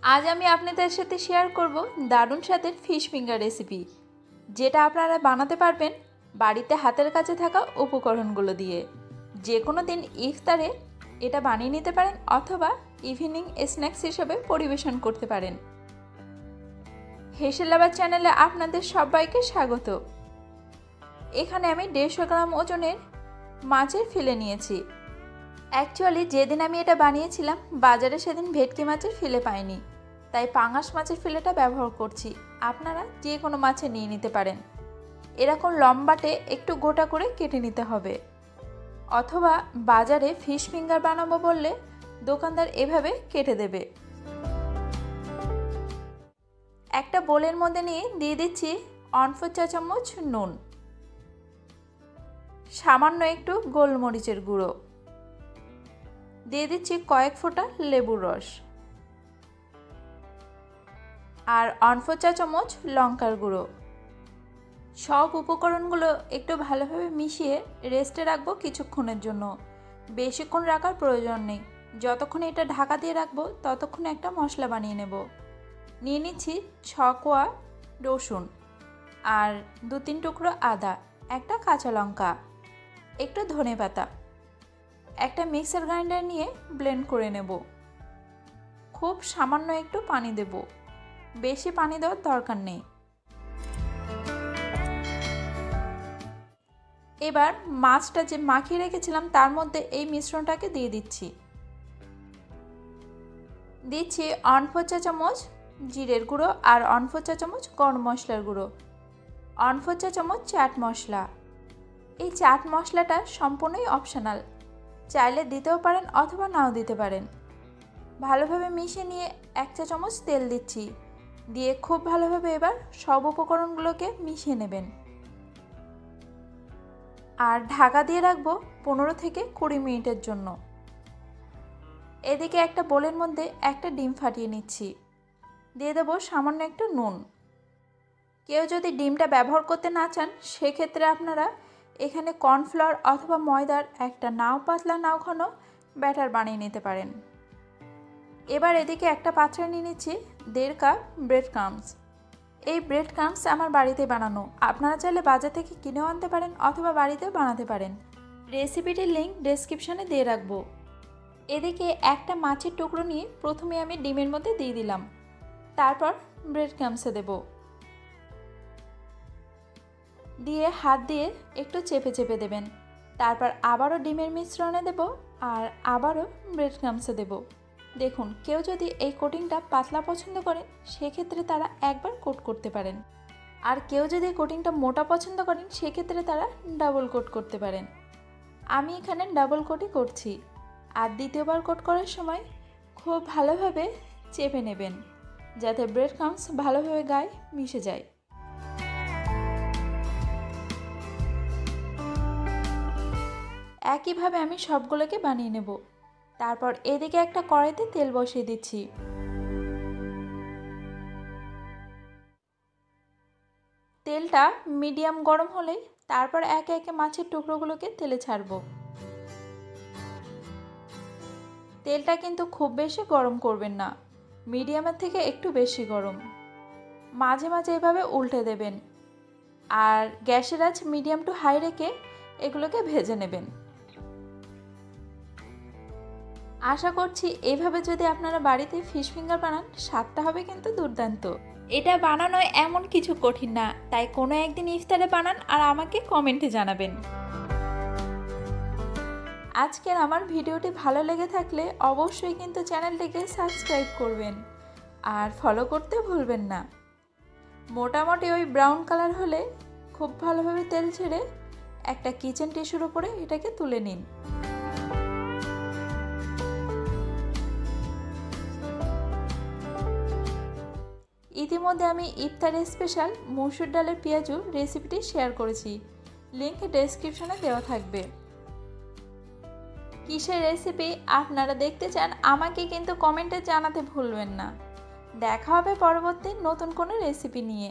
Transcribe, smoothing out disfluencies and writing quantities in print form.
আজ আমি আপনাদের সাথে শেয়ার করব দারুণ স্বাদের ফিশ ফিঙ্গার রেসিপি, যেটা আপনারা বানাতে পারবেন বাড়িতে হাতের কাছে থাকা উপকরণগুলো দিয়ে। যে কোনো দিন ইফতারে এটা বানিয়ে নিতে পারেন অথবা ইভিনিং স্ন্যাক্স হিসেবে পরিবেশন করতে পারেন। হেসেল লাভার চ্যানেলে আপনাদের সবাইকে স্বাগত। এখানে আমি 150 গ্রাম ওজনের মাছের ফিলে নিয়েছি। অ্যাকচুয়ালি যেদিন আমি এটা বানিয়েছিলাম বাজারে সেদিন ভেটকি মাছের ফিলে পাইনি, তাই পাঙাশ মাছের ফিলেটা ব্যবহার করছি। আপনারা যে কোনো মাছে নিয়ে নিতে পারেন। এরকম লম্বাটে একটু গোটা করে কেটে নিতে হবে, অথবা বাজারে ফিশ ফিঙ্গার বানাবো বললে দোকানদার এভাবে কেটে দেবে। একটা বোলের মধ্যে নিয়ে দিয়ে দিচ্ছি 1/4 চা চামচ নুন, সামান্য একটু গোলমরিচের গুঁড়ো, দিয়ে দিচ্ছি কয়েক ফোঁটা লেবুর রস, আর 1/4 চা চামচ লঙ্কার গুঁড়ো। সব উপকরণগুলো একটু ভালোভাবে মিশিয়ে রেস্টে রাখবো কিছুক্ষণের জন্য। বেশিক্ষণ রাখার প্রয়োজন নেই, যতক্ষণ এটা ঢাকা দিয়ে রাখবো ততক্ষণ একটা মশলা বানিয়ে নেব। নিয়ে নিচ্ছি 6 কোয়া রসুন, আর 2-3 টুকরো আদা, একটা কাঁচা লঙ্কা, একটু ধনেপাতা। একটা মিক্সার গ্রাইন্ডার নিয়ে ব্লেন্ড করে নেব। খুব সামান্য একটু পানি দেব, বেশি পানি দেওয়ার দরকার নেই। এবার মাছটা যে মাখিয়ে রেখেছিলাম তার মধ্যে এই মিশ্রণটাকে দিয়ে দিচ্ছি। 1/4 চা চামচ জিরের গুঁড়ো, আর 1/4 চা চামচ গরম মশলার গুঁড়ো, 1/4 চা চামচ চাট মশলা। এই চাট মশলাটা সম্পূর্ণই অপশনাল, চাইলে দিতেও পারেন অথবা নাও দিতে পারেন। ভালোভাবে মিশিয়ে নিয়ে 1 চা চামচ তেল দিচ্ছি, দিয়ে খুব ভালোভাবে এবার সব উপকরণগুলোকে মিশিয়ে নেবেন। আর ঢাকা দিয়ে রাখবো 15 থেকে 20 মিনিটের জন্য। এদিকে একটা বোলের মধ্যে একটা ডিম ফাটিয়ে নিচ্ছি, দিয়ে দেবো সামান্য একটু নুন। কেউ যদি ডিমটা ব্যবহার করতে না চান সেক্ষেত্রে আপনারা এখানে কর্নফ্লাওয়ার অথবা ময়দার একটা নাও পাতলা নাও ঘন ব্যাটার বানিয়ে নিতে পারেন। এবার এদিকে একটা পাত্রে নিয়ে নিচ্ছি 1.5 কাপ ব্রেড ক্রাম্বস। এই ব্রেড ক্রাম্বস আমার বাড়িতে বানানো, আপনারা চাইলে বাজার থেকে কিনেও আনতে পারেন অথবা বাড়িতেও বানাতে পারেন। রেসিপিটির লিঙ্ক ডেসক্রিপশানে দিয়ে রাখবো। এদিকে একটা মাছের টুকরো নিয়ে প্রথমে আমি ডিমের মধ্যে দিয়ে দিলাম, তারপর ব্রেড ক্রাম্বসে দেব, দিয়ে হাত দিয়ে একটু চেপে চেপে দেবেন। তারপর আবারও ডিমের মিশ্রণে দেব, আর আবারও ব্রেড ক্রাম্বসে দেব। দেখুন, কেউ যদি এই কোটিংটা পাতলা পছন্দ করেন সেক্ষেত্রে তারা একবার কোট করতে পারেন, আর কেউ যদি কোটিংটা মোটা পছন্দ করেন সেক্ষেত্রে তারা ডাবল কোট করতে পারেন। আমি এখানে ডাবল কোটই করছি। আর দ্বিতীয়বার কোট করার সময় খুব ভালোভাবে চেপে নেবেন যাতে ব্রেড ক্রাম্বস ভালোভাবে গায়ে মিশে যায়। একইভাবে আমি সবগুলোকে বানিয়ে নেব। তারপর এদিকে একটা কড়াইতে তেল বসিয়ে দিচ্ছি। তেলটা মিডিয়াম গরম হলেই তারপর একে একে মাছের টুকরোগুলোকে তেলে ছাড়বো। তেলটা কিন্তু খুব বেশি গরম করবেন না, মিডিয়ামের থেকে একটু বেশি গরম। মাঝে মাঝে এভাবে উল্টে দেবেন, আর গ্যাসের আঁচ মিডিয়াম টু হাই রেখে এগুলোকে ভেজে নেবেন। আশা করছি এইভাবে যদি আপনারা বাড়িতে ফিশ ফিঙ্গার বানান স্বাদটা হবে কিন্তু দুর্দান্ত। এটা বানানো এমন কিছু কঠিন না, তাই কোনো একদিন ইফতারে বানান আর আমাকে কমেন্টে জানাবেন। আজকের আমার ভিডিওটি ভালো লেগে থাকলে অবশ্যই কিন্তু চ্যানেলটিকে সাবস্ক্রাইব করবেন আর ফলো করতে ভুলবেন না। মোটামুটি ওই ব্রাউন কালার হলে খুব ভালোভাবে তেল ছেড়ে একটা কিচেন টিস্যুর উপরে এটাকে তুলে নিন। ইতিমধ্যে আমি ইফতারের স্পেশাল মসুর ডালের পেঁয়াজু রেসিপিটি শেয়ার করেছি, লিঙ্ক ডেসক্রিপশনে দেওয়া থাকবে। কিসের রেসিপি আপনারা দেখতে চান আমাকে কিন্তু কমেন্টে জানাতে ভুলবেন না। দেখা হবে পরবর্তী নতুন কোনো রেসিপি নিয়ে।